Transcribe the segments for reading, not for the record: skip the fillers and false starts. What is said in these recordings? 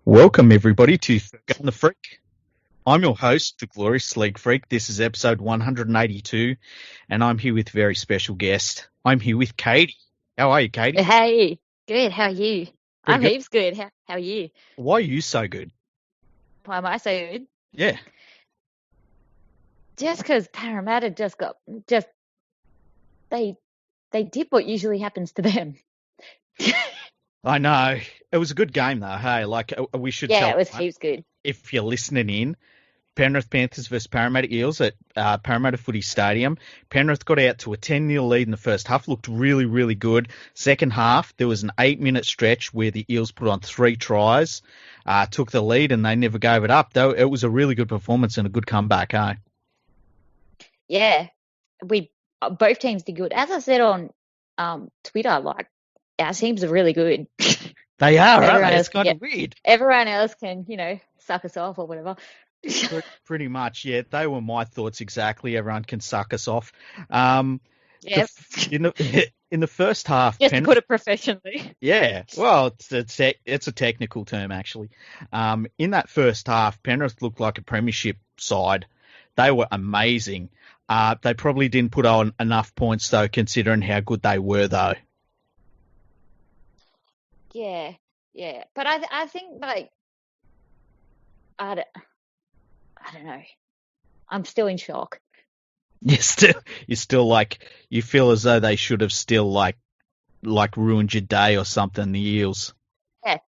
Welcome, everybody, to Gun the Freak. I'm your host, the Glorious League Freak. This is episode 182, and I'm here with a very special guest. I'm here with Katey. How are you, Katey? Hey, good. How are you? I'm good. heaps good. How are you? Why are you so good? Why am I so good? Yeah, Just because Parramatta they did what usually happens to them. I know. It was a good game, though. Hey, we should Yeah, tell it was heaps good. if you're listening in. Penrith Panthers versus Parramatta Eels at Parramatta Footy Stadium. Penrith got out to a 10-0 lead in the first half, looked really, really good. Second half, there was an 8-minute stretch where the Eels put on 3 tries, took the lead, and they never gave it up. Though it was a really good performance and a good comeback, eh? Yeah, we both teams did good. As I said on Twitter, like our teams are really good. They are, aren't Everyone they? else, It's kind of weird. everyone else can, suck us off or whatever. Pretty much, yeah. They were my thoughts exactly. Everyone can suck us off. Yeah, In the first half, just to put it professionally. yeah, well, it's a technical term, actually. In that first half, Penrith looked like a premiership side. They were amazing. They probably didn't put on enough points, though, considering how good they were, though. Yeah, yeah. But I think like I don't know. I'm still in shock. You're still like, you feel as though they should have still like ruined your day or something, the Eels. Yeah.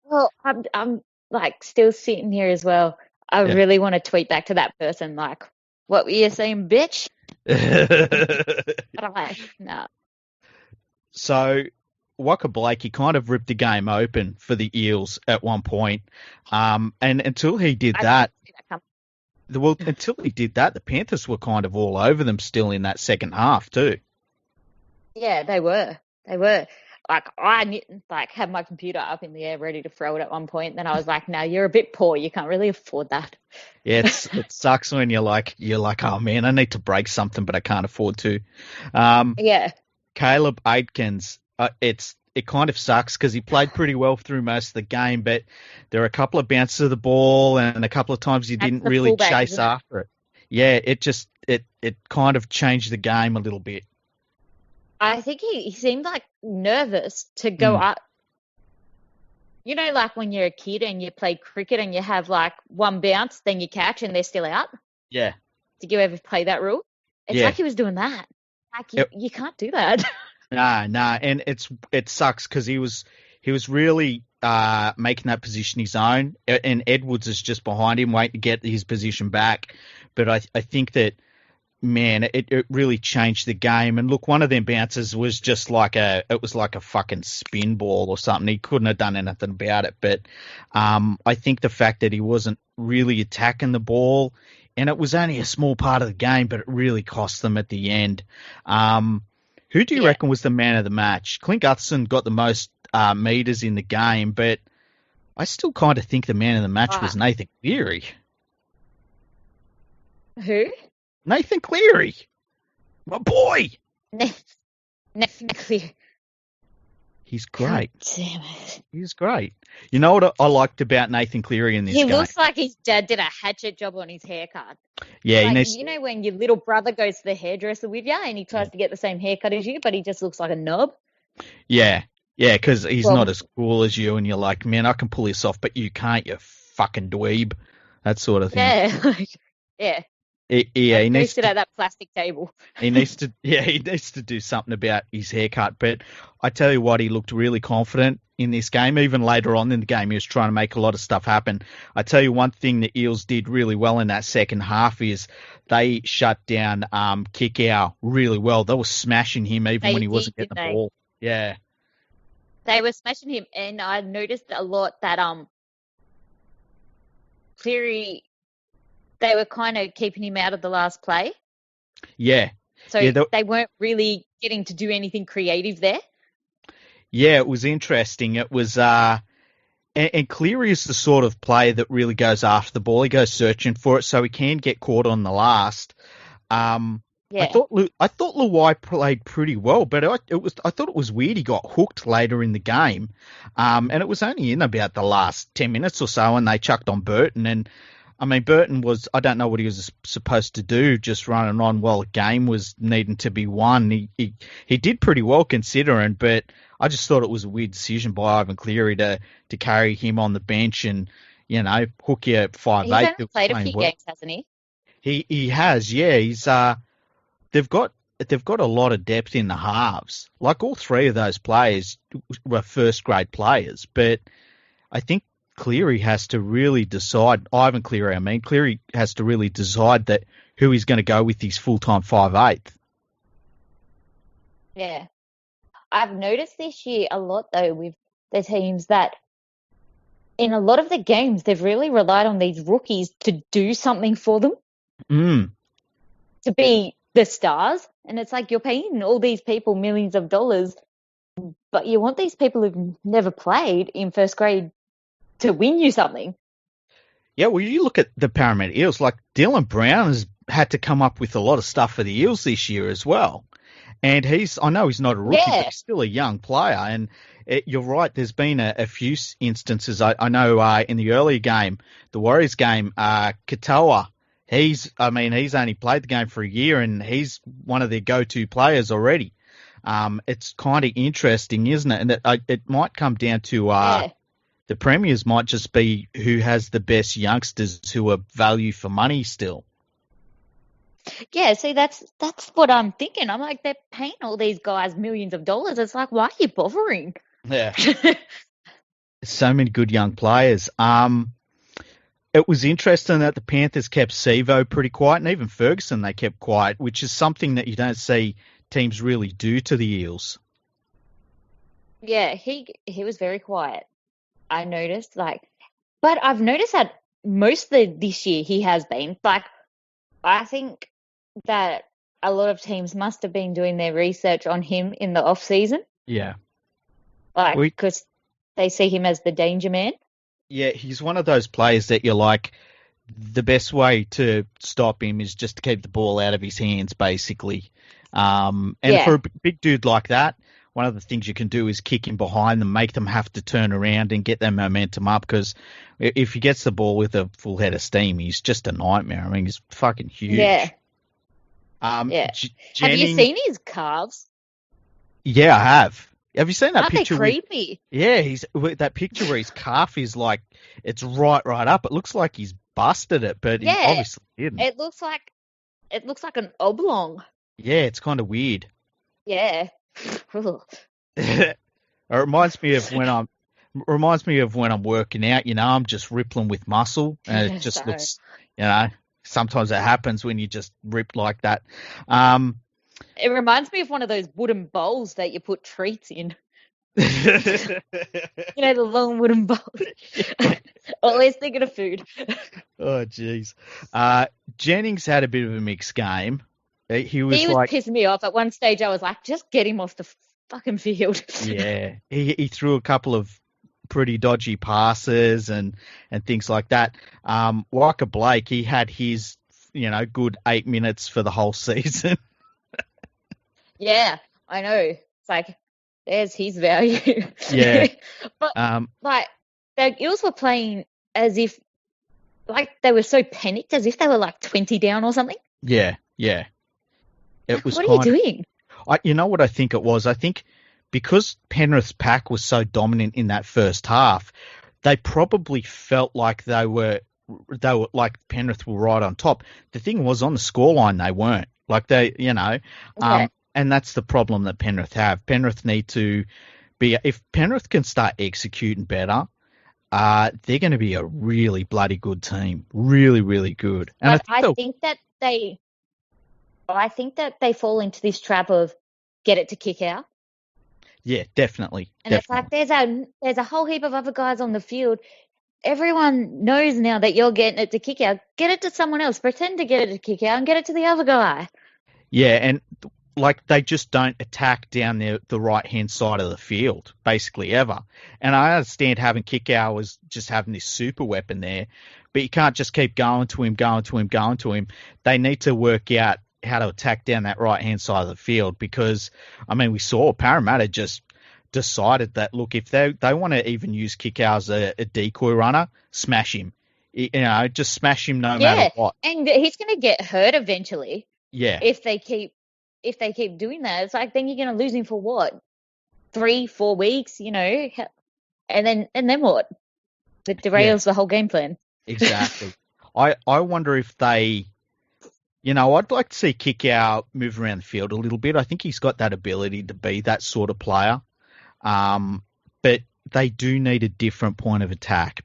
Well, I'm like still sitting here as well. I Yeah. really want to tweet back to that person like, "What were you saying, bitch?" But I'm like, no. So, Waka Blake, he kind of ripped the game open for the Eels at one point. And until he did I that, didn't see that come. the Panthers were kind of all over them still in that second half too. Yeah, they were. They were. Like like had my computer up in the air ready to throw it at one point. Then I was like, "No, you're a bit poor. You can't really afford that." Yeah, it sucks when you're like, oh man, I need to break something, but I can't afford to. Yeah. Caleb Aitkins, it kind of sucks because he played pretty well through most of the game, but there are a couple of bounces of the ball and a couple of times he That's didn't the really fullback, chase isn't it? after it. Yeah, it kind of changed the game a little bit. I think he seemed like nervous to go Mm, up. Like when you're a kid and you play cricket and you have like one bounce, then you catch and they're still out. yeah, Did you ever play that rule? It's yeah. like he was doing that. Like you can't do that. Nah, and it sucks because he was really making that position his own, and Edwards is just behind him, waiting to get his position back. But I think that, man, it really changed the game. And look, one of them bounces was just like it was like a fucking spin ball or something. He couldn't have done anything about it. But I think the fact that he wasn't really attacking the ball, and it was only a small part of the game, but it really cost them at the end. Who do you Yeah. reckon was the man of the match? Clint Gutherson got the most meters in the game, but I still kind of think the man of the match Ah, was Nathan Cleary. who? Nathan Cleary, my boy. Definitely. He's God great. damn it. He's great. You know what I liked about Nathan Cleary in this He game? looks like his dad did a hatchet job on his haircut. Yeah, he Like, needs. when your little brother goes to the hairdresser with you and he tries to get the same haircut as you, but he just looks like a knob? Yeah, because he's Well, not as cool as you, and you're like, man, I can pull this off, but you can't, you fucking dweeb. That sort of thing. yeah. Like, yeah. Yeah, he Go needs sit to. at that plastic table. He needs to, yeah, he needs to do something about his haircut. But I tell you what, he looked really confident in this game. Even later on in the game, he was trying to make a lot of stuff happen. I tell you one thing the Eels did really well in that second half is they shut down Kickow really well. They were smashing him even They when he did, wasn't getting didn't the they? ball. Yeah, They were smashing him, and I noticed a lot that Cleary, they were kind of keeping him out of the last play, yeah, so yeah. they weren't really getting to do anything creative there. Yeah, it was interesting. It was, and Cleary is the sort of player that really goes after the ball. He goes searching for it, so he can get caught on the last. Um, Yeah. I thought Luai played pretty well, but I thought it was weird he got hooked later in the game, and it was only in about the last 10 minutes or so, and they chucked on Burton, and I mean Burton was I don't know what he was supposed to do, just running on while a game was needing to be won. He did pretty well considering, but I just thought it was a weird decision by Ivan Cleary to carry him on the bench and hook you at He's 5'8". only played a few games, hasn't he? He has, yeah. They've got a lot of depth in the halves. Like all three of those players were first grade players, but I think Cleary has to really decide. Ivan Cleary, I mean, Cleary has to really decide that who he's going to go with his full time 5'8". Yeah. I've noticed this year a lot though with the teams that in a lot of the games they've really relied on these rookies to do something for them, Mm. to be the stars. And it's like you're paying all these people millions of dollars, but you want these people who've never played in first grade to win you something. Yeah, well, you look at the Parramatta Eels, like Dylan Brown has had to come up with a lot of stuff for the Eels this year as well. And I know he's not a rookie, but Yeah. he's still a young player. And you're right, there's been a few instances. I know in the earlier game, the Warriors game, Katoa, he's only played the game for a year and he's one of their go-to players already. It's kind of interesting, isn't it? And it might come down to Yeah. the premiers might just be who has the best youngsters who are value for money still. Yeah, see, that's what I'm thinking. I'm like, they're paying all these guys millions of dollars. It's like, why are you bothering? Yeah. So many good young players. It was interesting that the Panthers kept Sevo pretty quiet, and even Ferguson they kept quiet, which is something that you don't see teams really do to the Eels. Yeah, he was very quiet. I noticed, but I've noticed that most of this year he has been. Like, I think that a lot of teams must have been doing their research on him in the off season, Yeah. because they see him as the danger man. Yeah, he's one of those players that you're like, the best way to stop him is just to keep the ball out of his hands, basically. And for a big dude like that, one of the things you can do is kick him behind them, make them have to turn around and get their momentum up, because if he gets the ball with a full head of steam, he's just a nightmare. I mean, he's fucking huge. Yeah. Yeah. Have you seen his calves? Yeah, I have. Have you seen that Aren't picture? They creepy? That picture where his calf is like, it's right up. It looks like he's busted it, but he obviously didn't. It looks like an oblong. Yeah, it's kind of weird. Yeah. It reminds me of when I'm working out. I'm just rippling with muscle, and it just looks. Sometimes it happens when you just rip like that. It reminds me of one of those wooden bowls that you put treats in. The long wooden bowls. Always thinking of food. Oh, jeez. Jennings had a bit of a mixed game. He was pissing me off. At one stage, I was like, just get him off the fucking field. Yeah. He threw a couple of pretty dodgy passes and things like that. Walker Blake, he had his, good 8 minutes for the whole season. Yeah, I know. It's like, there's his value. Yeah. But, the Eels were playing as if, they were so panicked, as if they were, 20 down or something. Yeah. It was. What are you doing? You know what I think it was? I think because Penrith's pack was so dominant in that first half, they probably felt like they were like Penrith were right on top. The thing was, on the scoreline, they weren't. Okay. And that's the problem that Penrith have. Penrith need to be. If Penrith can start executing better, they're going to be a really bloody good team. Really, really good. And but I think that they fall into this trap of get it to kick out. Yeah, definitely. And it's like there's a whole heap of other guys on the field. Everyone knows now that you're getting it to kick out. Get it to someone else. Pretend to get it to kick out and get it to the other guy. Yeah, and they just don't attack down the right-hand side of the field, basically, ever. And I understand having Kickow as just having this super weapon there, but you can't just keep going to him. They need to work out how to attack down that right-hand side of the field because, I mean, we saw Parramatta just decided that, look, if they want to even use Kikau as a decoy runner, smash him. Just smash him no matter what. And he's going to get hurt eventually. Yeah. If they keep doing that, it's like then you're going to lose him for what? 3-4 weeks, and then what? It derails the whole game plan. Exactly. I wonder if they, I'd like to see Kikau move around the field a little bit. I think he's got that ability to be that sort of player. But they do need a different point of attack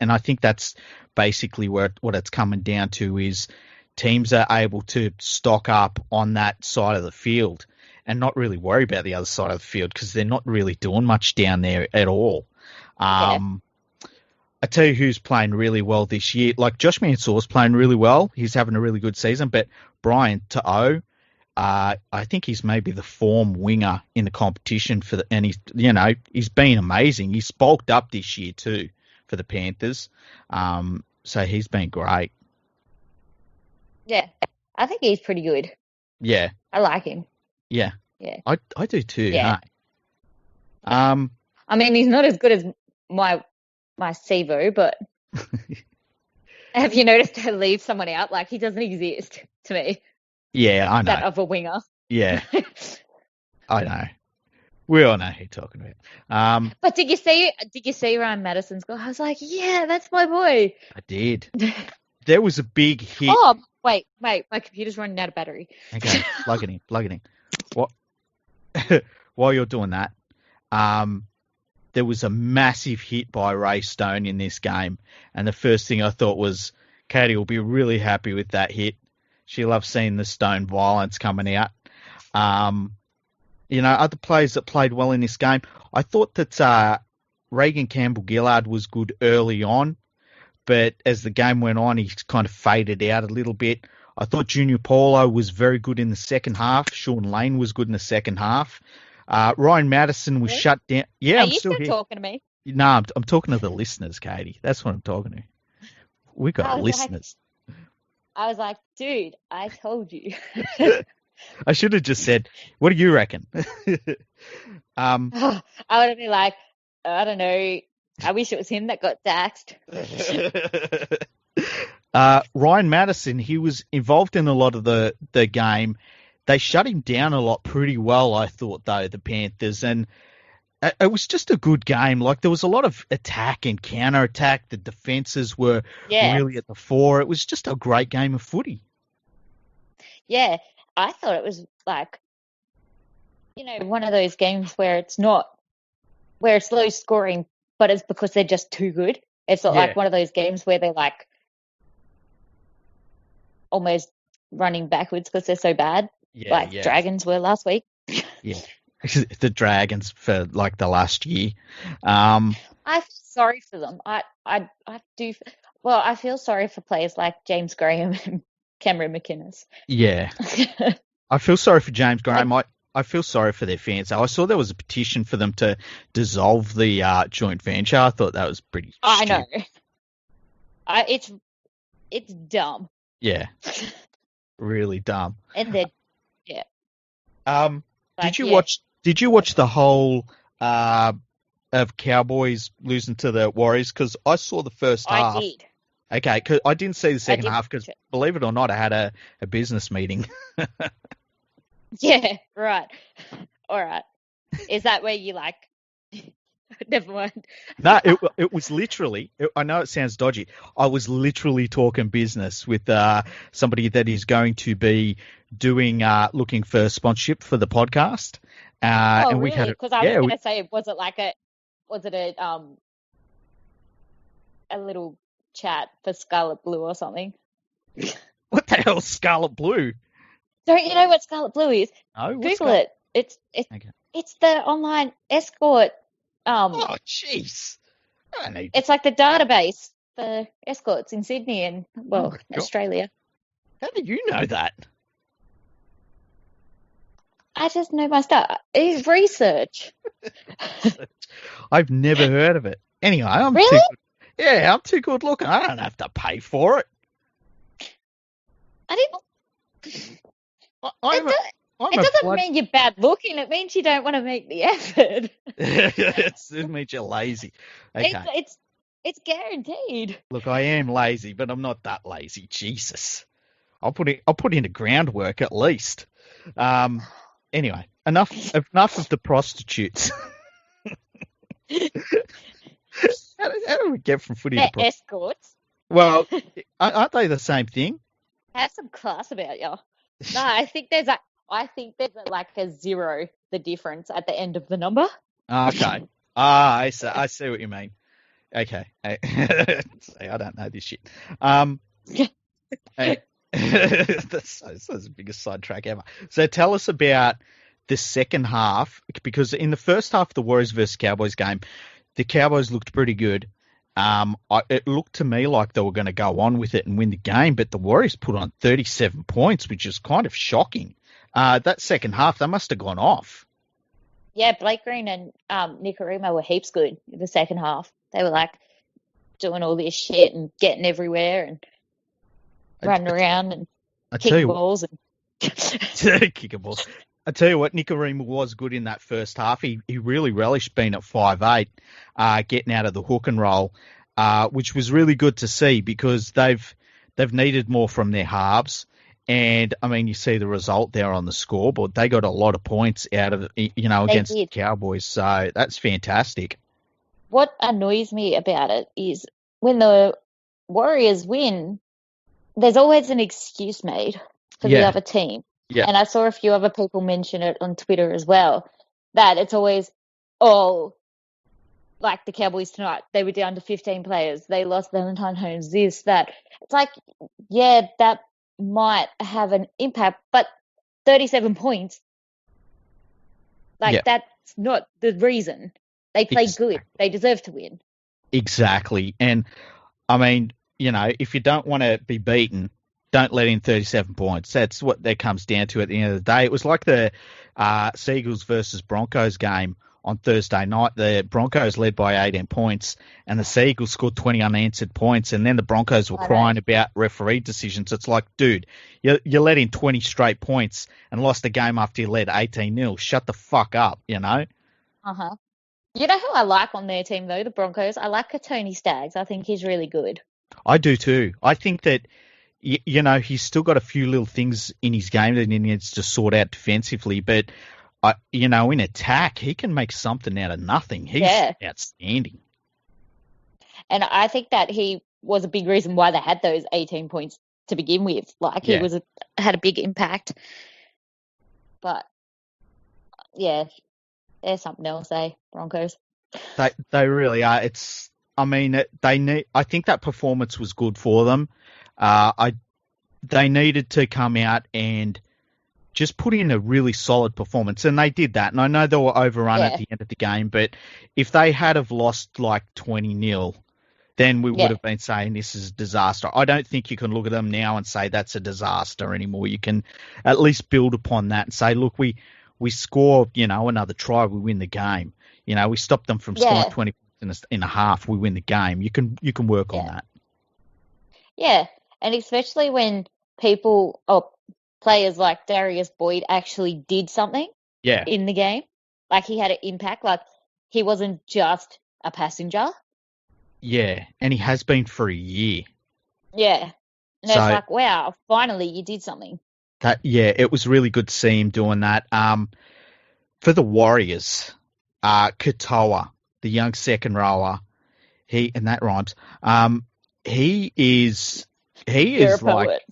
and I think that's basically what it's coming down to is teams are able to stock up on that side of the field and not really worry about the other side of the field because they're not really doing much down there at all. I tell you who's playing really well this year. Like Josh Mansour's playing really well. He's having a really good season. But Brian To'o, I think he's maybe the form winger in the competition and he's been amazing. He's bulked up this year too for the Panthers. So he's been great. Yeah, I think he's pretty good. Yeah, I like him. Yeah, I do too. Yeah. Hey? I mean, he's not as good as my Sevo, but have you noticed to leave someone out? Like he doesn't exist to me. Yeah, I know. That of a winger. Yeah, I know. We all know who you're talking about. But did you see Ryan Madison's goal? I was like, yeah, that's my boy. I did. There was a big hit. Oh, wait, my computer's running out of battery. Okay, plug it in. What? While you're doing that, there was a massive hit by Ray Stone in this game, and the first thing I thought was, Katey will be really happy with that hit. She loves seeing the Stone violence coming out. Other players that played well in this game, I thought that Reagan Campbell-Gillard was good early on, but as the game went on, he kind of faded out a little bit. I thought Junior Paulo was very good in the second half. Sean Lane was good in the second half. Ryan Madison was shut down. Yeah, Are I'm you still here. talking to me? No, I'm talking to the listeners, Katey. That's what I'm talking to. We got listeners. I was like, dude, I told you. I should have just said, what do you reckon? I would have been like, I don't know. I wish it was him that got daxed. Ryan Madison, he was involved in a lot of the game. They shut him down a lot pretty well, I thought, though, the Panthers. And it was just a good game. Like, there was a lot of attack and counter-attack. The defences were really at the fore. It was just a great game of footy. Yeah, I thought it was like, one of those games where it's low scoring, but it's because they're just too good. It's not like one of those games where they're like almost running backwards because they're so bad, Dragons were last week. Yeah, the Dragons for like the last year. I feel sorry for them. I do. Well, I feel sorry for players like James Graham and Cameron McInnes. Yeah, I feel sorry for James Graham. I feel sorry for their fans. I saw there was a petition for them to dissolve the joint venture. I thought that was pretty stupid. I know. It's dumb. Yeah. Really dumb. And then, Did you watch the whole of Cowboys losing to the Warriors? Because I saw the first half. I did. Okay, cause I didn't see the second half because, believe it or not, I had a business meeting. Yeah, right. All right. Is that where you like... Never mind. No, it was literally... I know it sounds dodgy. I was literally talking business with somebody that is going to be doing looking for sponsorship for the podcast. And really? Because I was going to say, was it a little chat for Scarlet Blue or something? What the hell is Scarlet Blue? Don't you know what Scarlet Blue is? No, Google it. It's the online escort. Oh, jeez. It's like the database for escorts in Sydney and Australia. How do you know that? I just know my stuff. It's research. I've never heard of it. Anyway, I'm too good looking. I don't have to pay for it. I didn't. I, It, I'm a, do- I'm it a doesn't blood. mean you're bad looking. It means you don't want to make the effort. It means you're lazy. It's Okay. it's it's guaranteed. Look, I am lazy, but I'm not that lazy. Jesus. I'll put in the groundwork at least. Um. Anyway, enough of the prostitutes. How do we get from footy to They're prostitutes? escorts. Well, aren't they the same thing? Have some class about you. No, I think there's like a zero, the difference at the end of the number. Okay. Ah, I see what you mean. Okay. See, I don't know this shit. Um, eh, that's the biggest sidetrack ever. So tell us about the second half, because in the first half of the Warriors versus Cowboys game, the Cowboys looked pretty good. It looked to me like they were going to go on with it and win the game, but the Warriors put on 37 points, which is kind of shocking. That second half, they must have gone off. Yeah, Blake Green and Nicarima were heaps good in the second half. They were like doing all this shit and getting everywhere and I, running around and I tell kicking you, balls and kick a ball. I tell you what, Nicarima was good in that first half. He really relished being at 5'8", getting out of the hook and roll, which was really good to see because they've needed more from their halves. And I mean, you see the result there on the scoreboard. They got a lot of points out of they against the did. Cowboys. So that's fantastic. What annoys me about it is when the Warriors win, there's always an excuse made for the Yeah, other team. yeah, And I saw a few other people mention it on Twitter as well, that it's always, oh, like the Cowboys tonight, they were down to 15 players. They lost Valentine Holmes, this, that. It's like, yeah, that might have an impact, but 37 points, yeah. like that's not the reason. They played good. Exactly. They deserve to win. Exactly. And I mean, if you don't want to be beaten, don't let in 37 points. That's what that comes down to at the end of the day. It was like the Seagulls versus Broncos game on Thursday night. The Broncos led by 18 points, and the Seagulls scored 20 unanswered points, and then the Broncos were I know. crying about referee decisions. It's like, dude, you let in 20 straight points and lost the game after you led 18-0. Shut the fuck up. Uh-huh. You know who I like on their team though, the Broncos? I like Tony Staggs. I think he's really good. I do too. I think that he's still got a few little things in his game that he needs to sort out defensively, but in attack, he can make something out of nothing. He's Yeah. outstanding. And I think that he was a big reason why they had those 18 points to begin with. Like he Yeah, was had a big impact. But yeah, there's something else, Broncos. they really are. I mean, they need. I think that performance was good for them. They needed to come out and just put in a really solid performance, and they did that. And I know they were overrun at Yeah, the end of the game, but if they had have lost like 20-0, then we would yeah, have been saying this is a disaster. I don't think you can look at them now and say that's a disaster anymore. You can at least build upon that and say, look, we score, another try, we win the game. We stop them from scoring yeah, 20 points in a half, we win the game. You can work on yeah, that. yeah. And especially when people or players like Darius Boyd actually did something Yeah, in the game. Like he had an impact. Like he wasn't just a passenger. yeah, and he has been for a year. Yeah. And it's So like, wow, finally you did something. it was really good to see him doing that. For the Warriors, Katoa, the young second rower, and that rhymes. He is You're a like, poet.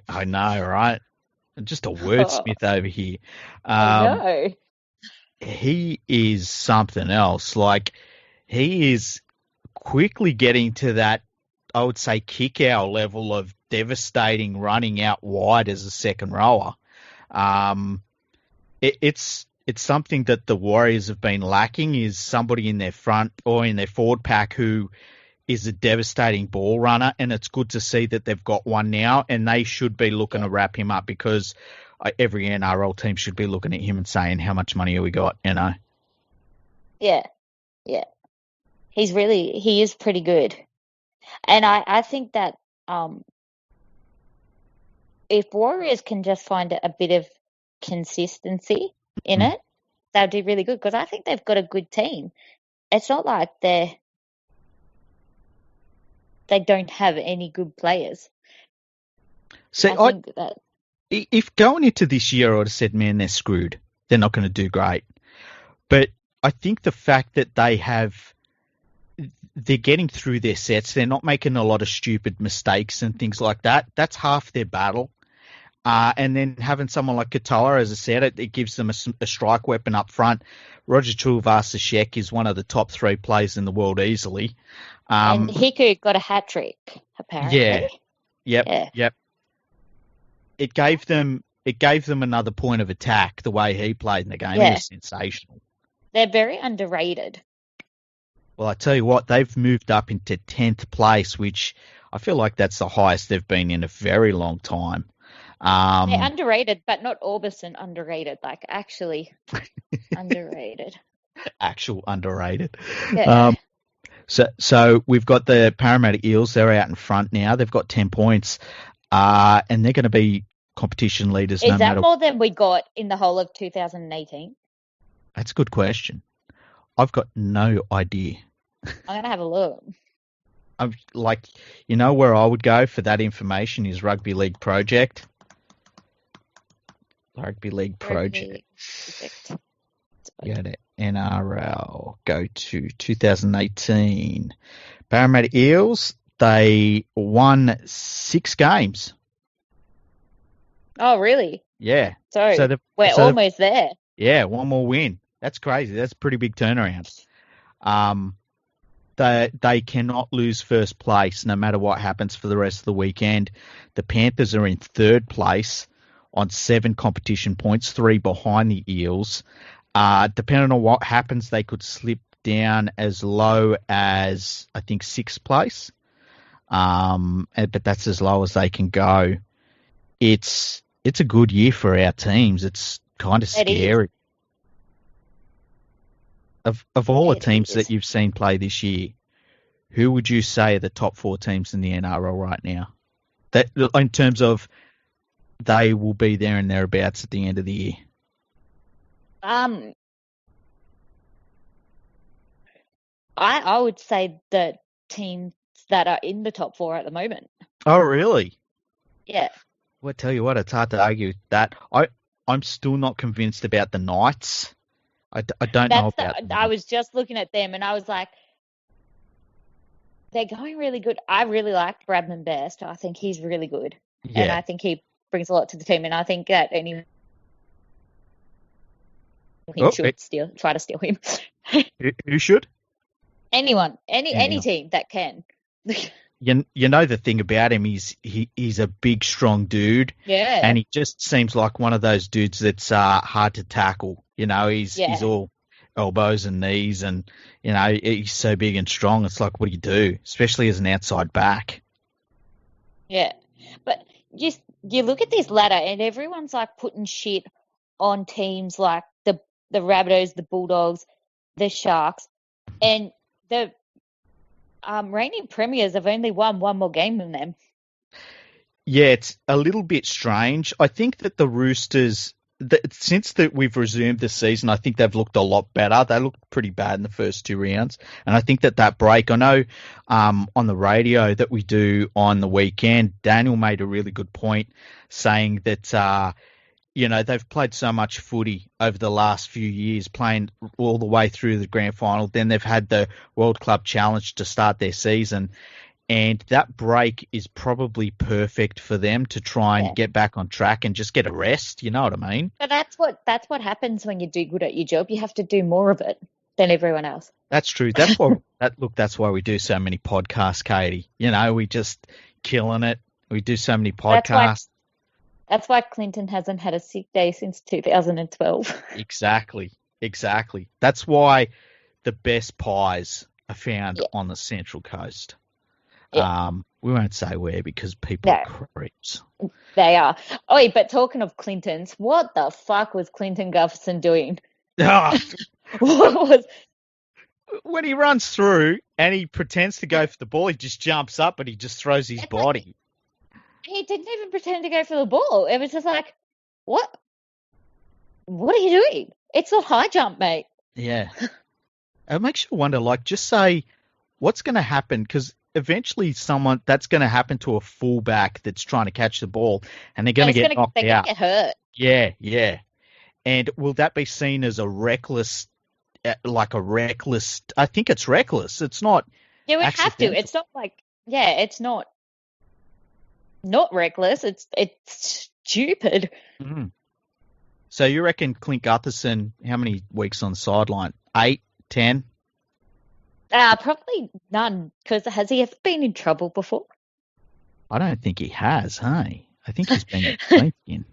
I know, right? Just a Oh, wordsmith over here. I Um, know. he is something else. Like he is quickly getting to that, I would say, kick out level of devastating running out wide as a second rower. Um, it's something that the Warriors have been lacking, is somebody in their front or in their forward pack who is a devastating ball runner, and it's good to see that they've got one now, and they should be looking Yeah. to wrap him up because every NRL team should be looking at him and saying, how much money have we got? Yeah. Yeah. He is pretty good. And I think that um if Warriors can just find a bit of consistency in it, they'll do really good because I think they've got a good team. It's not like they don't have any good players. So I think that if going into this year I would have said, man, they're screwed. They're not going to do great. But I think the fact that they're getting through their sets, they're not making a lot of stupid mistakes and things like that. That's half their battle. And then having someone like Katoa, as I said, it gives them a strike weapon up front. Roger Tuivasa-Sheck is one of the top 3 players in the world easily. and Hiku got a hat trick apparently. Yeah. Yep. It gave them another point of attack. The way he played in the game, he was sensational. They're very underrated. Well, I tell you what, they've moved up into 10th place, which I feel like that's the highest they've been in a very long time. They're underrated, but not Orbison underrated, like actually underrated. Actual underrated. Yeah. So we've got the Parramatta Eels. They're out in front now. They've got 10 points, and they're going to be competition leaders. Is that more than we got in the whole of 2018? That's a good question. I've got no idea. I'm going to have a look. I'm like, where I would go for that information is Rugby League Project. Rugby League Project. Go to NRL. Go to 2018. Parramatta Eels, they won 6 games. Oh, really? Yeah. So we're almost there. Yeah, one more win. That's crazy. That's a pretty big turnaround. They cannot lose first place no matter what happens for the rest of the weekend. The Panthers are in 3rd place on 7 competition points, 3 behind the Eels. Depending on what happens, they could slip down as low as, I think, 6th place. But that's as low as they can go. It's a good year for our teams. It's kind of scary. Of all the teams that you've seen play this year, who would you say are the top 4 teams in the NRL right now? That in terms of they will be there and thereabouts at the end of the year. I would say the teams that are in the top 4 at the moment. Oh, really? Yeah. Well, I tell you what, it's hard to argue with that. I'm still not convinced about the Knights. I don't know about them. I was just looking at them and I was like, they're going really good. I really like Bradman Best. I think he's really good. Yeah. And I think he brings a lot to the team. And I think that anyone should try to steal him. Who should? Anyone. Any team that can. You know the thing about him, he's a big, strong dude. Yeah. And he just seems like one of those dudes that's hard to tackle. He's all elbows and knees and, he's so big and strong. It's like, what do you do? Especially as an outside back. Yeah. But you look at this ladder and everyone's like putting shit on teams like the Rabbitohs, the Bulldogs, the Sharks, and the reigning premiers have only won one more game than them. Yeah, it's a little bit strange. I think that the Roosters, since we've resumed the season, I think they've looked a lot better. They looked pretty bad in the first 2 rounds. And I think that break, I know on the radio that we do on the weekend, Daniel made a really good point saying that, they've played so much footy over the last few years, playing all the way through the grand final. Then they've had the World Club Challenge to start their season. And that break is probably perfect for them to try and get back on track and just get a rest. You know what I mean? But that's what happens when you do good at your job. You have to do more of it than everyone else. That's true. That's why. That's why we do so many podcasts, Katey. We just killing it. We do so many podcasts. That's why Clinton hasn't had a sick day since 2012. Exactly. That's why the best pies are found on the Central Coast. Yeah. We won't say where because people are creeps. They are. Oh, but talking of Clintons, what the fuck was Clinton Gufferson doing? What was... When he runs through and he pretends to go for the ball, he just jumps up and he just throws his body. he didn't even pretend to go for the ball. It was just like, what? What are you doing? It's not high jump, mate. Yeah. It makes you wonder, like, just say, what's going to happen? Because eventually that's going to happen to a fullback that's trying to catch the ball, and they're going to get knocked They're out. gonna get hurt. Yeah, yeah. And will that be seen as a reckless, I think it's reckless. It's not Yeah, we have to. accidental. It's not like, it's not reckless. It's stupid. Mm. So you reckon Clint Gutherson, how many weeks on the sideline? 8, 10? Probably none. Because has he ever been in trouble before? I don't think he has, hey? I think he's been clean in.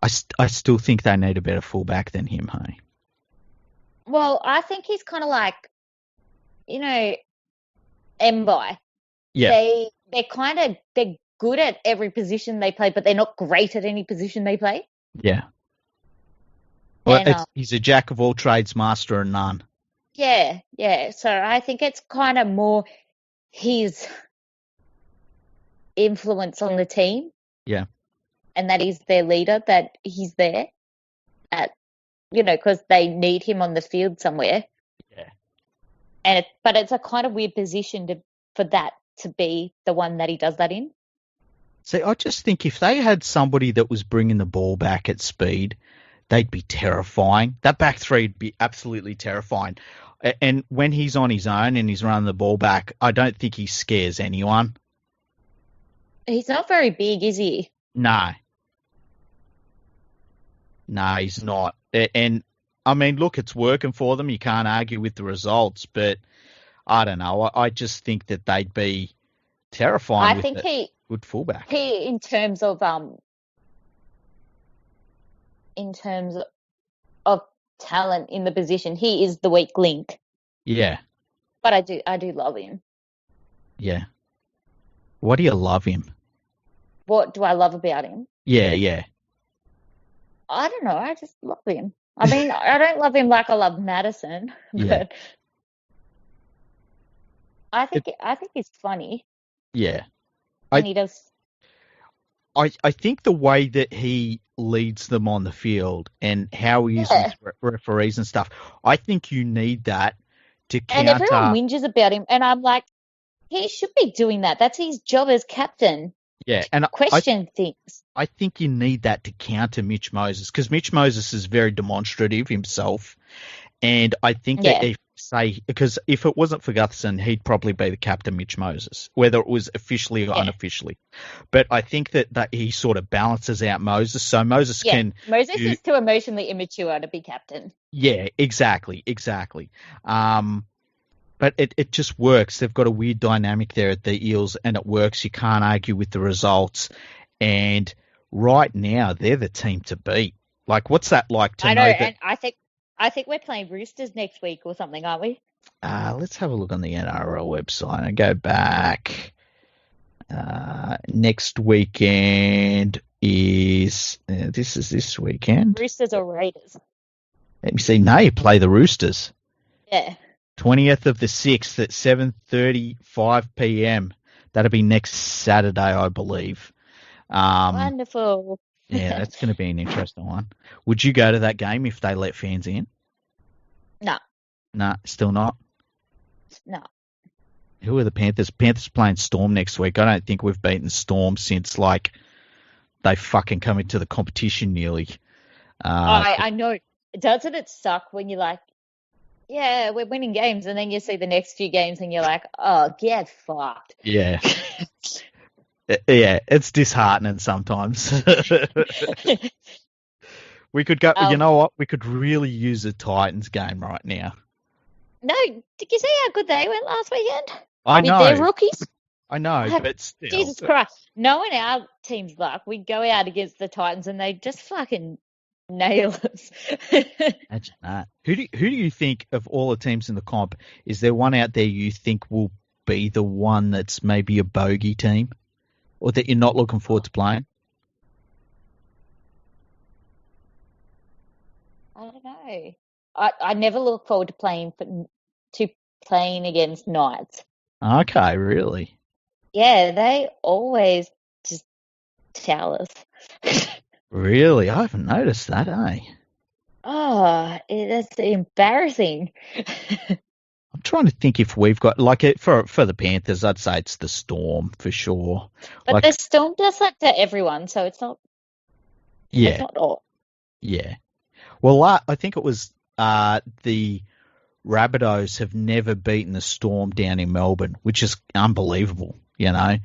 I still think they need a better fullback than him, hey? Well, I think he's kind of like, Mbai. Yeah. They're good at every position they play, but they're not great at any position they play. Yeah. Well, And he's a jack of all trades, master of none. yeah. So I think it's kind of more his influence on the team. Yeah. And that he's their leader, that he's there because they need him on the field somewhere. Yeah. But it's a kind of weird position for that to be the one that he does that in. See, I just think if they had somebody that was bringing the ball back at speed, they'd be terrifying. That back three would be absolutely terrifying. And when he's on his own and he's running the ball back, I don't think he scares anyone. He's not very big, is he? No. No, he's not. And, I mean, look, it's working for them. You can't argue with the results, but I don't know. I just think that they'd be terrifying with a good fullback. He, in terms of talent in the position, he is the weak link. Yeah. But I do love him. Yeah. What do you love him? What do I love about him? Yeah. I don't know. I just love him. I mean, I don't love him like I love Madison, but I think he's funny. Yeah. And he does. I think the way that he leads them on the field and how he is with referees and stuff, I think you need that to counter. And everyone whinges about him, and I'm like, he should be doing that. That's his job as captain. Yeah, and question things. I think you need that to counter Mitch Moses, because Mitch Moses is very demonstrative himself, and I think that because if it wasn't for Gutherson, he'd probably be the captain, Mitch Moses, whether it was officially or unofficially. But I think that he sort of balances out Moses, so Moses can. Moses is too emotionally immature to be captain. Yeah, exactly. But it just works. They've got a weird dynamic there at the Eels, and it works. You can't argue with the results. And right now, they're the team to beat. Like, what's that like to know that? And I think we're playing Roosters next week or something, aren't we? Let's have a look on the NRL website. I go back. Next weekend is this weekend. Roosters or Raiders? Let me see. No, you play the Roosters. Yeah. 20th of the 6th at 7:35 p.m. That'll be next Saturday, I believe. Wonderful. Yeah, that's going to be an interesting one. Would you go to that game if they let fans in? No. No, still not? No. Who are the Panthers? Panthers playing Storm next week. I don't think we've beaten Storm since, they fucking come into the competition nearly. I know. Doesn't it suck when you're like, yeah, we're winning games, and then you see the next few games and you're like, oh, get fucked. Yeah. Yeah, it's disheartening sometimes. We could go, you know what? We could really use a Titans game right now. No, did you see how good they went last weekend? I know. With their rookies? I know, but still. Jesus Christ. Knowing our team's luck, we'd go out against the Titans and they'd just fucking nail us. Imagine that. Who do you think of all the teams in the comp, is there one out there you think will be the one that's maybe a bogey team, or that you're not looking forward to playing? I don't know. I never look forward to playing against Knights. Okay, really? Yeah, they always just tell us. Really? I haven't noticed that, eh? Oh, that's embarrassing. I'm trying to think if we've got like it for the Panthers. I'd say it's the Storm for sure. But the Like, Storm does that to everyone, so it's yeah, not all. yeah. Well, I think it was the Rabbitohs have never beaten the Storm down in Melbourne, which is unbelievable, you know.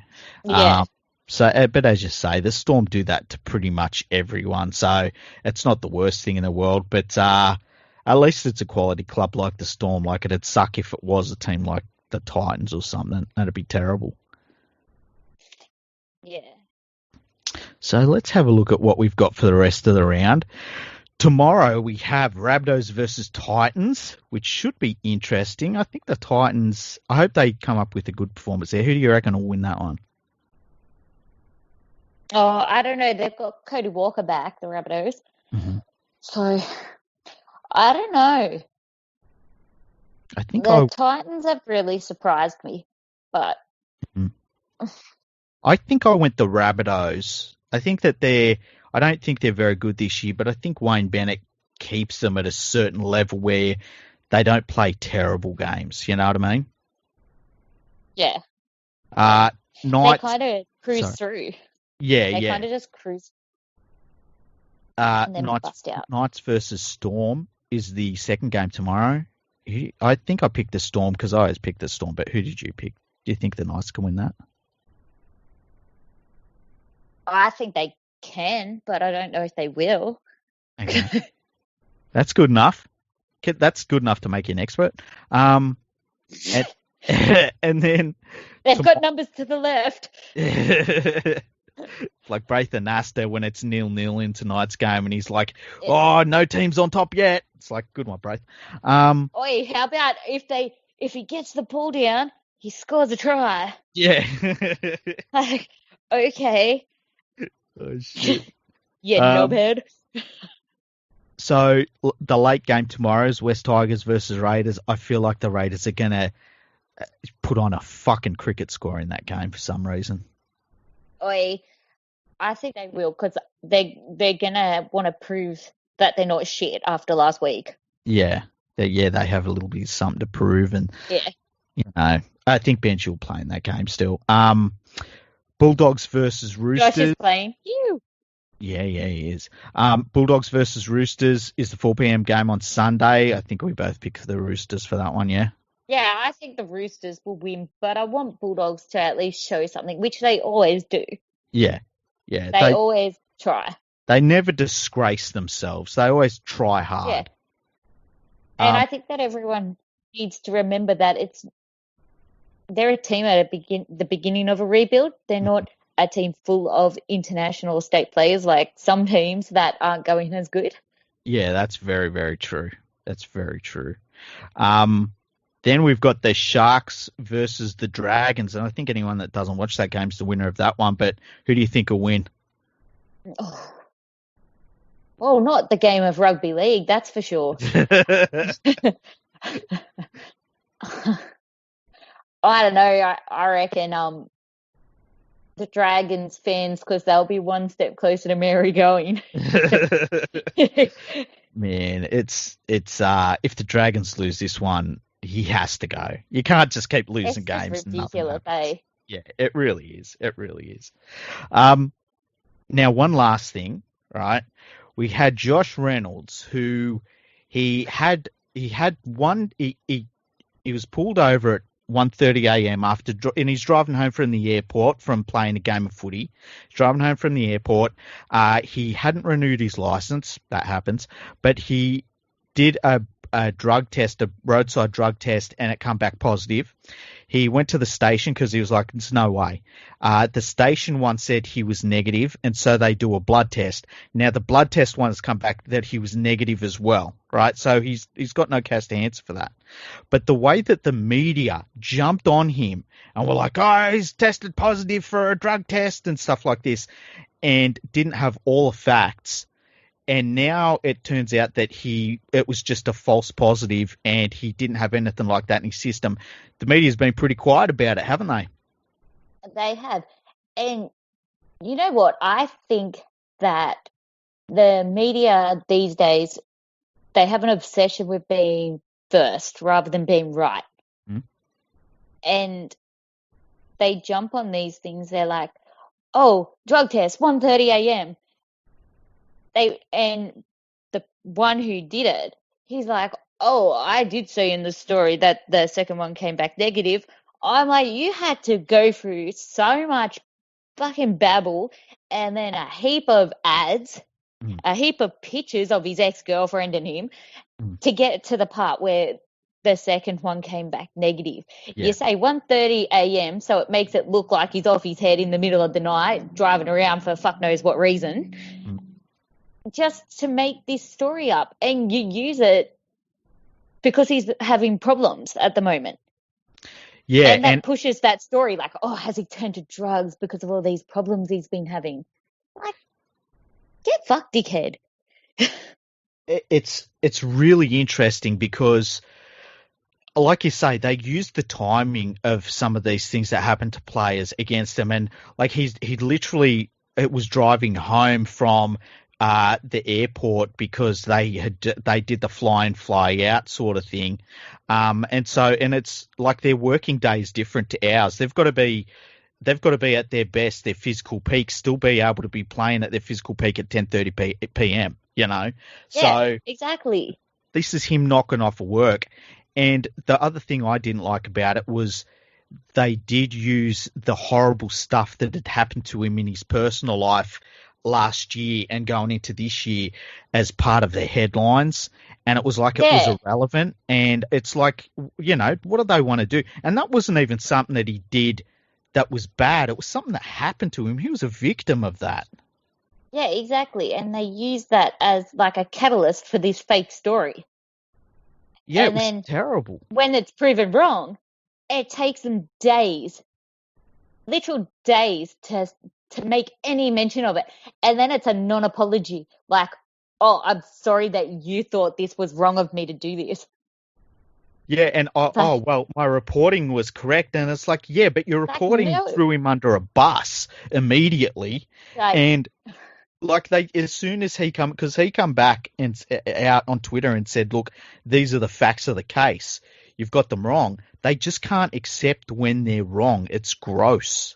Yeah, But as you say, the Storm do that to pretty much everyone, so it's not the worst thing in the world. But at least it's a quality club like the Storm. Like it'd suck if it was a team like the Titans or something. That'd be terrible. yeah. So let's have a look at what we've got for the rest of the round. Tomorrow we have Rabbitohs versus Titans, which should be interesting. I think the Titans, I hope they come up with a good performance there. Who do you reckon will win that one? Oh, I don't know. They've got Cody Walker back, the Rabbitohs. Mm-hmm. So I don't know. I think The Titans have really surprised me, but mm, I think I went the Rabbitohs. I think that I don't think they're very good this year, but I think Wayne Bennett keeps them at a certain level where they don't play terrible games. You know what I mean? yeah, they Knights, kind of cruise sorry. through. Yeah, They yeah. kind of just cruise and then Knights, bust out. Knights versus Storm is the second game tomorrow. I think I picked the Storm because I always pick the Storm, but who did you pick? Do you think the Knights can win that? I think they can, but I don't know if they will. Okay. That's good enough. That's good enough to make you an expert. And, and then They've got numbers to the left. like Braith and Nasta when it's 0-0 in tonight's game, and he's like, "Oh, no team's on top yet." It's like, good one, Braith. Oi, how about if he gets the ball down, he scores a try? Yeah. Like, okay, Oh shit. you Um, knobhead. so the late game tomorrow is West Tigers versus Raiders. I feel like the Raiders are gonna put on a fucking cricket score in that game for some reason. Oi, I think they will because they're gonna want to prove that they're not shit after last week. Yeah. They have a little bit of something to prove, and Yeah. I think Bench will play in that game still. Bulldogs versus Josh is Roosters. playing. Phew. Yeah, he is. Bulldogs versus Roosters is the 4 p.m. game on Sunday. I think we both picked the Roosters for that one, yeah? Yeah, I think the Roosters will win, but I want Bulldogs to at least show something, which they always do. Yeah. They always try. They never disgrace themselves. They always try Yeah. hard. And I think that everyone needs to remember that they're a team at the beginning of a rebuild. They're not a team full of international state players like some teams that aren't going as good. Yeah, that's very, very true. That's very true. Then we've got the Sharks versus the Dragons, and I think anyone that doesn't watch that game is the winner of that one. But who do you think will win? Oh. Well, not the game of rugby league, that's for sure. I don't know. I reckon the Dragons fans, because they'll be one step closer to Mary going. Man, it's if the Dragons lose this one, he has to go. You can't just keep losing It's just games. And nothing ridiculous, happens. eh? Yeah, it really is. It really is. Now, one last thing, right? We had Josh Reynolds, who he was pulled over at 1:30 a.m. and he's driving home from the airport from playing a game of footy. He's driving home from the airport. He hadn't renewed his license. That happens, but he did a drug test, a roadside drug test, and it come back positive. He went to the station because he was like, there's no way. The station one said he was negative, and so they do a blood test. Now, the blood test one has come back that he was negative as well, right? So he's got no case to answer for that. But the way that the media jumped on him and were like, oh, he's tested positive for a drug test and stuff like this, and didn't have all the facts. And now it turns out that it was just a false positive and he didn't have anything like that in his system. The media's been pretty quiet about it, haven't they? They have. And you know what? I think that the media these days, they have an obsession with being first rather than being right. Mm. And they jump on these things. They're like, oh, drug test, 1:30 a.m. And the one who did it, he's like, oh, I did see in the story that the second one came back negative. I'm like, you had to go through so much fucking babble and then a heap of ads, Mm. a heap of pictures of his ex-girlfriend and him Mm. to get to the part where the second one came back negative. Yeah. You say 1:30 a.m., so it makes it look like he's off his head in the middle of the night, driving around for fuck knows what reason, Mm. just to make this story up. And you use it because he's having problems at the moment. Yeah, And that and pushes that story like, oh, has he turned to drugs because of all these problems he's been having? Like, get fucked, dickhead. it's really interesting because, like you say, they use the timing of some of these things that happen to players against them, and like he literally it was driving home from the airport because they did the fly in fly out sort of thing, and it's like their working day is different to ours. They've got to be at their best, their physical peak, still be able to be playing at their physical peak at 10:30 p.m. You know, Yeah, so exactly. this is him knocking off work. And the other thing I didn't like about it was they did use the horrible stuff that had happened to him in his personal life last year and going into this year as part of their headlines. And it was like it was Yeah, irrelevant. And it's like, what do they want to do? And that wasn't even something that he did that was bad. It was something that happened to him. He was a victim of that. yeah, exactly. And they use that as like a catalyst for this fake story. Yeah, it And was then terrible. when it's proven wrong, it takes them days, literal days to make any mention of it. And then it's a non-apology. Like, oh, I'm sorry that you thought this was wrong of me to do this. Yeah, and Like, well, my reporting was correct, and it's like, yeah, but your reporting no. threw him under a bus immediately, Like, and like they, as soon as because he come back and out on Twitter and said, look, these are the facts of the case, you've got them wrong. They just can't accept when they're wrong. It's gross.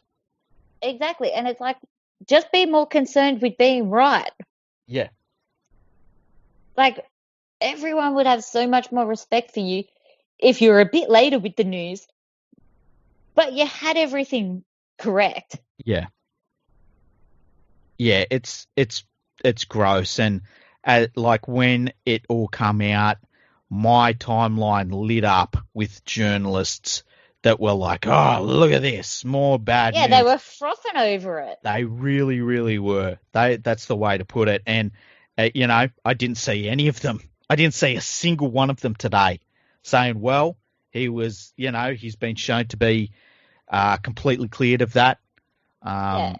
exactly. And it's like, just be more concerned with being right. Yeah, Like, everyone would have so much more respect for you if you were a bit later with the news, but you had everything correct. yeah, yeah. It's gross, and like when it all come out, my timeline lit up with journalists that were like, "Oh, look at this, more bad Yeah, they news." were frothing over it. They really, really were. That's the way to put it. And I didn't see any of them. I didn't see a single one of them today saying, "Well, he was, he's been shown to be completely cleared of that." Yeah. Um,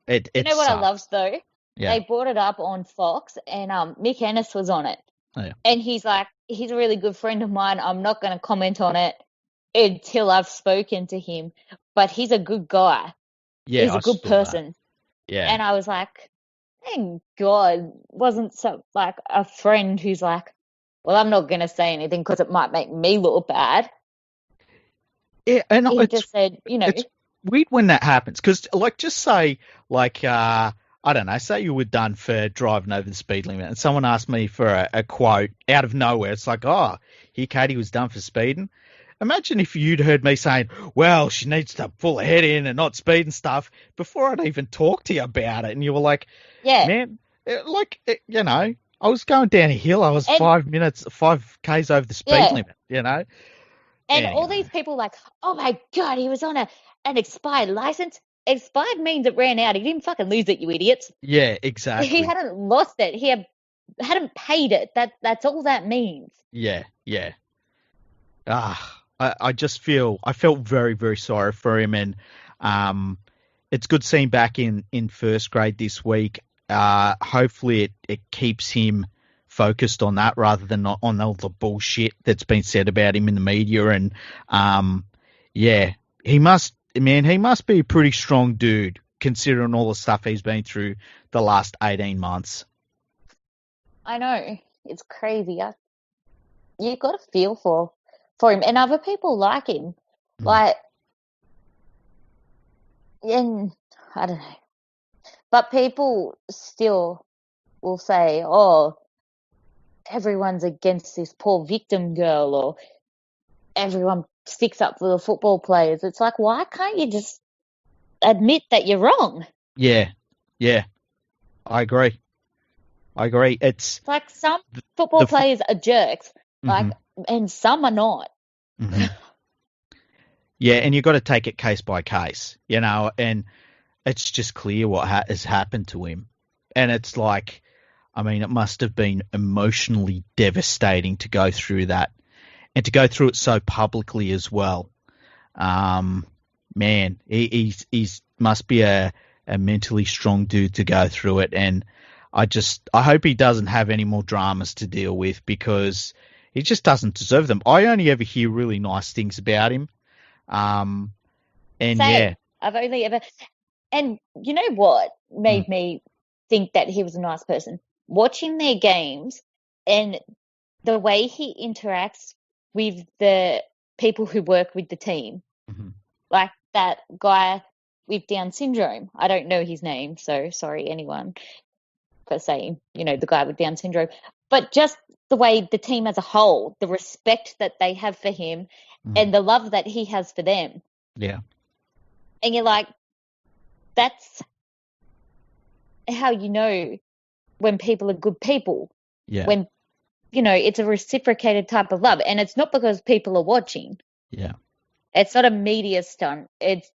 You it know what I sucks. loved though? Yeah. They brought it up on Fox and Mick Ennis was on it. Oh, yeah. And he's like, he's a really good friend of mine. I'm not going to comment on it until I've spoken to him. But he's a good guy. Yeah, He's I a good saw that. person. Yeah. And I was like, thank God, wasn't so like a friend who's like, well, I'm not going to say anything because it might make me look bad. Yeah, and He just said, it's weird when that happens because, like, just say, like, I don't know, say you were done for driving over the speed limit, and someone asked me for a quote out of nowhere. It's like, oh, here, Katey was done for speeding. Imagine if you'd heard me saying, well, she needs to pull her head in and not speed and stuff before I'd even talked to you about it, and you were like, yeah. man, I was going down a hill. I was And 5 Ks over the speed yeah. limit. And all Anyway. these people like, oh my God, he was on an expired license. Expired means it ran out. He didn't fucking lose it, you idiots. Yeah, He exactly. hadn't lost it. Hadn't paid it. That's all that means. Yeah, yeah. I felt very, very sorry for him, and it's good seeing him back in first grade this week. Hopefully it keeps him focused on that rather than on all the bullshit that's been said about him in the media. And yeah, he must man, he must be a pretty strong dude considering all the stuff he's been through the last 18 months. I know. It's crazy. You've got to feel for him. And other people like him. Mm. Like, and I don't know. But people still will say, oh, everyone's against this poor victim girl, or everyone sticks up for the football players. It's like, why can't you just admit that you're wrong? Yeah, yeah, I agree. It's Like some football the players are jerks, like, mhm, and some are not. mhm. Yeah, and you've got to take it case by case, and it's just clear what has happened to him. And it's like, I mean, it must have been emotionally devastating to go through that and to go through it so publicly as well. Man, he's must be a mentally strong dude to go through it. And I hope he doesn't have any more dramas to deal with because he just doesn't deserve them. I only ever hear really nice things about him. And yeah, Same. I've only ever, and you know what mm, made me think that he was a nice person? Watching their games and the way he interacts with the people who work with the team. mhm. Like that guy with Down syndrome. I don't know his name, so sorry anyone for saying, the guy with Down syndrome. But just the way the team as a whole, the respect that they have for him Mm, and the love that he has for them. yeah, And you're like, that's how you know when people are good people. yeah, When, it's a reciprocated type of love. And it's not because people are watching. yeah. It's not a media stunt. It's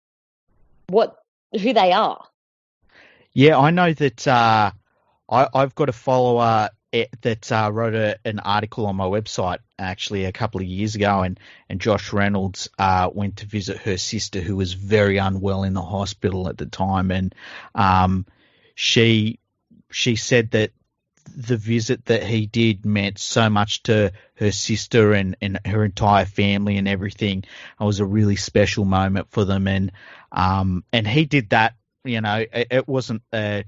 who they are. Yeah, I know that I've got a follower that wrote an article on my website actually a couple of years ago, and Josh Reynolds went to visit her sister who was very unwell in the hospital at the time, and she said that the visit that he did meant so much to her sister and her entire family and everything. It was a really special moment for them, and he did that. It wasn't a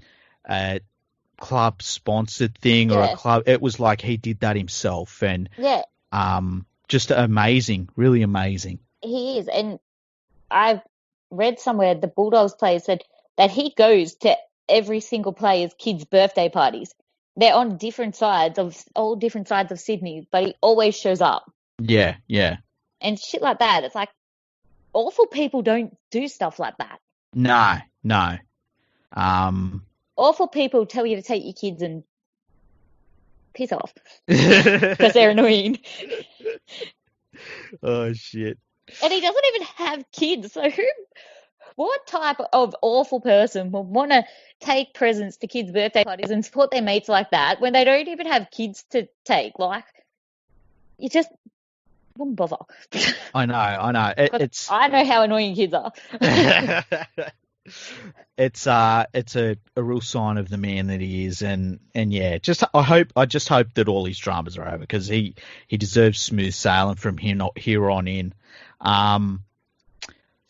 club sponsored thing or a Yeah, club. It was like he did that himself, and yeah, just amazing, really amazing. he is. And I've read somewhere the Bulldogs player said that he goes to every single player's kids' birthday parties. They're on all different sides of Sydney, but he always shows up. Yeah, yeah. And shit like that. It's like awful people don't do stuff like that. No, no. Um, Awful people tell you to take your kids and piss off because they're annoying. oh shit. And he doesn't even have kids. So what type of awful person would want to take presents to kids' birthday parties and support their mates like that when they don't even have kids to take? Like, you just wouldn't bother. I know. 'Cause I know how annoying kids are. It's a real sign of the man that he is, and yeah, I just hope that all his dramas are over because he deserves smooth sailing from here on in.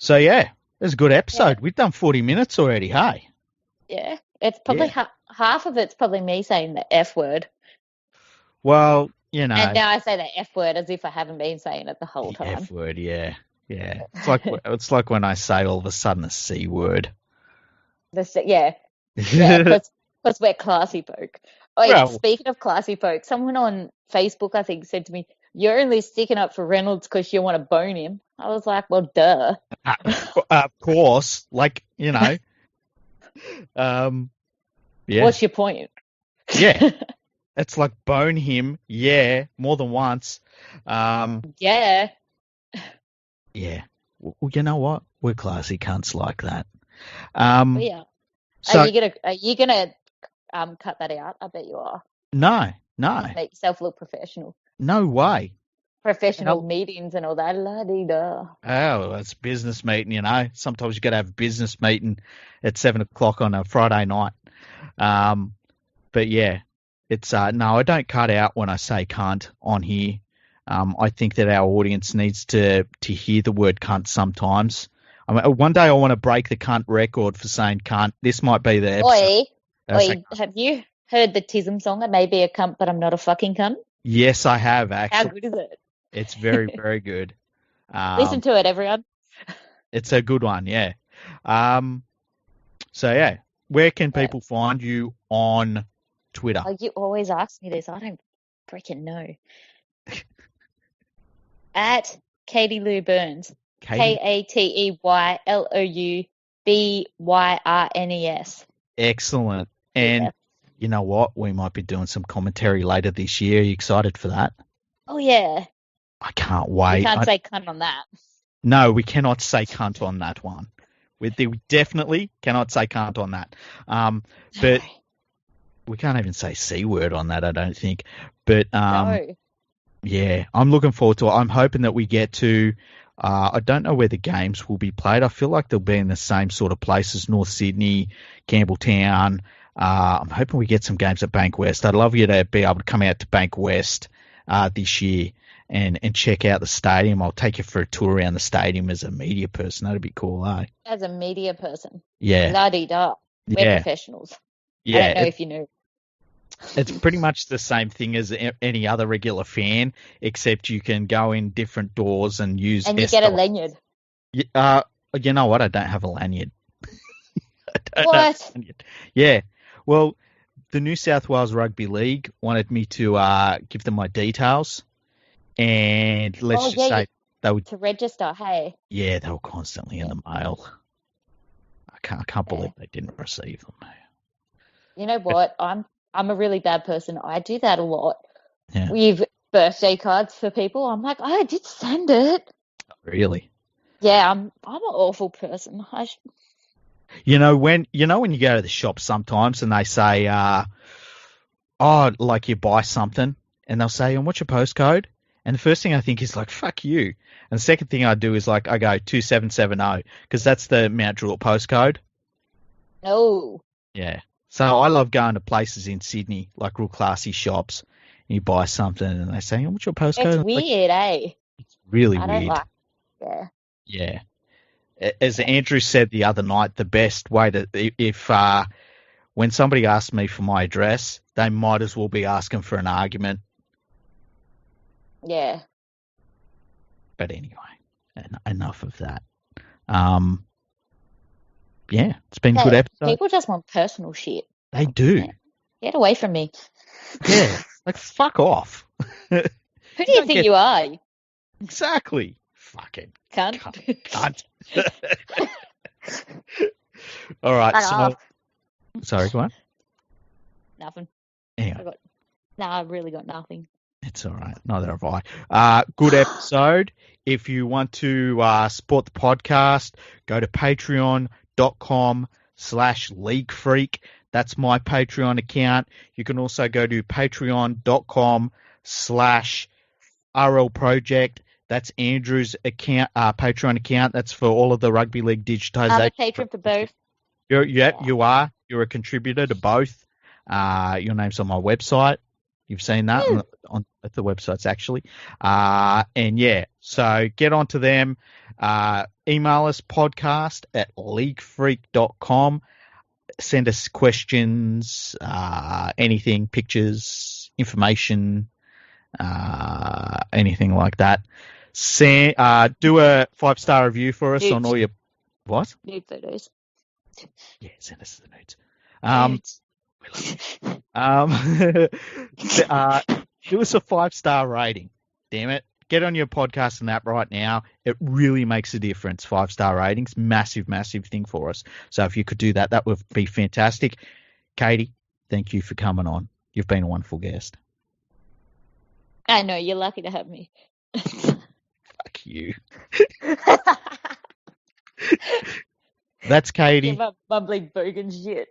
So yeah, it was a good episode. Yeah, We've done 40 minutes already. Hey, yeah. It's probably yeah. half of it's probably me saying the F word. Well, And now I say the F word as if I haven't been saying it the whole the time. F word. Yeah, yeah. It's like when I say all of a sudden a C word. Yeah, yeah, because we're classy folk. Wait, Well, speaking of classy folk, someone on Facebook, I think, said to me, "You're only sticking up for Reynolds because you want to bone him." I was like, "Well, duh." of course, like yeah, What's your point? yeah. It's like bone him, yeah, more than once. Yeah. Yeah. Well, you know what? We're classy cunts like that. Oh, Um, yeah. so Are you gonna cut that out? I bet you are. no, no, Make yourself look professional. no way. Professional Hell, meetings and all that. La-dee-da. oh, it's business meeting, Sometimes you got to have a business meeting at 7 o'clock on a Friday night. Um, but yeah, it's no, I don't cut out when I say cunt on here. I think that our audience needs to hear the word cunt sometimes. I mean, one day I want to break the cunt record for saying cunt. This might be the episode. Oi, have you heard the Tism song? I may be a cunt, but I'm not a fucking cunt. Yes, I have How actually. good is it? It's very, very good. Listen to it, everyone. It's a good one, yeah. So yeah, where can people find you on Twitter? Oh, you always ask me this. I don't freaking know. At Katey Lou Burns. KateyLouByrnes. Excellent. And you know what? We might be doing some commentary later this year. Are you excited for that? Oh, yeah. I can't wait. You can't say cunt on that. No, we cannot say cunt on that one. We definitely cannot say cunt on that. But we can't even say C word on that, I don't think. But No. yeah, I'm looking forward to it. I'm hoping that we get to I don't know where the games will be played. I feel like they'll be in the same sort of places, North Sydney, Campbelltown. I'm hoping we get some games at Bank West. I'd love you to be able to come out to Bank West this year and check out the stadium. I'll take you for a tour around the stadium as a media person. That'd be cool, eh? As a media person. Yeah. La-di-da. We're professionals. Yeah. I don't know if you knew. It's pretty much the same thing as any other regular fan, except you can go in different doors and use. And you get a lanyard. You know what? I don't have a lanyard. What? Yeah. Well, the New South Wales Rugby League wanted me to give them my details, and let's just say they would to register. Hey. Yeah, they were constantly in the mail. I can't believe they didn't receive them. You know what? I'm a really bad person. I do that a lot. Yeah. With birthday cards for people. I'm like, I did send it. Really? Yeah, I'm an awful person. You know when you go to the shop sometimes and they say, like you buy something and they'll say, and what's your postcode? And the first thing I think is like, fuck you. And the second thing I do is like, I go 2770 because that's the Mount Druitt postcode. No. Yeah. So I love going to places in Sydney, like real classy shops, and you buy something and they say, what's your postcode? It's weird, eh? It's really I weird. Don't like it. Yeah. As Andrew said the other night, the best way if when somebody asks me for my address, they might as well be asking for an argument. Yeah. But anyway, enough of that. Yeah, it's been a good episode. People just want personal shit. They do. Get away from me. Yeah, like fuck off. Who do you think you are? Exactly. Fucking cunt. All right. Sorry, go on. Nothing. Anyway. I really got nothing. It's all right. Neither have I. Good episode. If you want to support the podcast, go to patreon.com/leaguefreak. That's my Patreon account. You can also go to patreon.com/RLproject. That's Andrew's account, Patreon account. That's for all of the rugby league digitization. I'm a patron for both. You are. You're a contributor to both. Your name's on my website. You've seen that on the websites, actually. And yeah, so get onto them. Email us podcast@leaguefreak.com. Send us questions, anything, pictures, information, anything like that. Do a 5-star review for us on all your... What? Nude photos. Yeah, send us the nudes. Do us a 5-star rating. Damn it. Get on your podcast and app right now. It really makes a difference. 5-star ratings, massive thing for us. So if you could do that, that would be fantastic. Katey, thank you for coming on. You've been a wonderful guest. I know, you're lucky to have me. Fuck you. That's Katey. Give up bumbling bogan shit.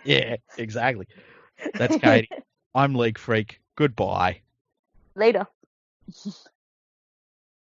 Yeah, exactly. That's Katey. I'm League Freak. Goodbye. Later.